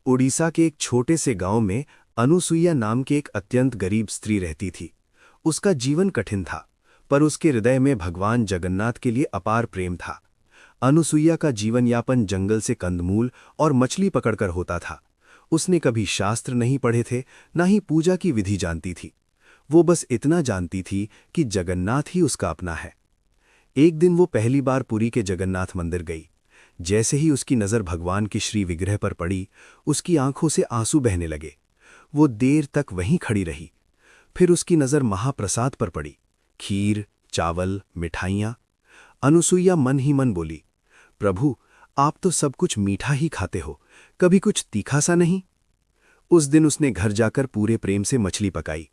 उड़ीसा के एक छोटे से गांव में अनुसुईया नाम की एक अत्यंत गरीब स्त्री रहती थी। उसका जीवन कठिन था, पर उसके हृदय में भगवान जगन्नाथ के लिए अपार प्रेम था। अनुसुईया का जीवन यापन जंगल से कंदमूल और मछली पकड़कर होता था। उसने कभी शास्त्र नहीं पढ़े थे, न ही पूजा की विधि जानती थी। वो बस इतना जानती थी कि जगन्नाथ ही उसका अपना है। एक दिन वो पहली बार पुरी के जगन्नाथ मंदिर गई। जैसे ही उसकी नज़र भगवान के श्री विग्रह पर पड़ी, उसकी आंखों से आंसू बहने लगे। वो देर तक वहीं खड़ी रही। फिर उसकी नज़र महाप्रसाद पर पड़ी, खीर, चावल, मिठाइयाँ। अनुसुईया मन ही मन बोली, प्रभु, आप तो सब कुछ मीठा ही खाते हो, कभी कुछ तीखा सा नहीं। उस दिन उसने घर जाकर पूरे प्रेम से मछली पकाई।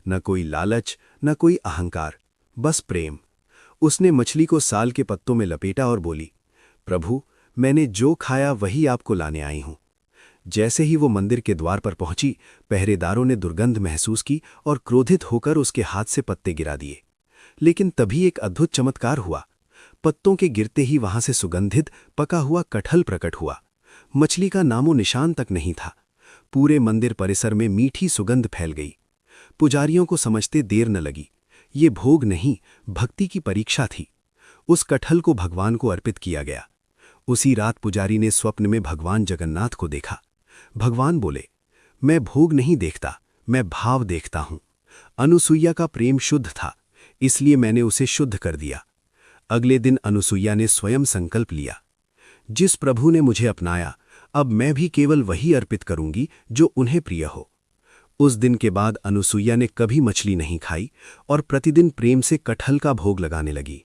न कोई लालच, न कोई अहंकार, बस प्रेम। उसने मछली को साल के पत्तों में लपेटा और बोली, प्रभु, मैंने जो खाया वही आपको लाने आई हूं। जैसे ही वो मंदिर के द्वार पर पहुंची, पहरेदारों ने दुर्गंध महसूस की और क्रोधित होकर उसके हाथ से पत्ते गिरा दिए। लेकिन तभी एक अद्भुत चमत्कार हुआ। पत्तों के गिरते ही वहां से सुगंधित पका हुआ कटहल प्रकट हुआ। मछली का नामो निशान तक नहीं था। पूरे मंदिर परिसर में मीठी सुगंध फैल गई। पुजारियों को समझते देर न लगी। ये भोग नहीं, भक्ति की परीक्षा थी। उस कटहल को भगवान को अर्पित किया गया। उसी रात पुजारी ने स्वप्न में भगवान जगन्नाथ को देखा। भगवान बोले, मैं भोग नहीं देखता, मैं भाव देखता हूं। अनुसुईया का प्रेम शुद्ध था, इसलिए मैंने उसे शुद्ध कर दिया। अगले दिन अनुसुईया ने स्वयं संकल्प लिया, जिस प्रभु ने मुझे अपनाया, अब मैं भी केवल वही अर्पित करूंगी जो उन्हें प्रिय हो। उस दिन के बाद अनुसुईया ने कभी मछली नहीं खाई और प्रतिदिन प्रेम से कटहल का भोग लगाने लगी।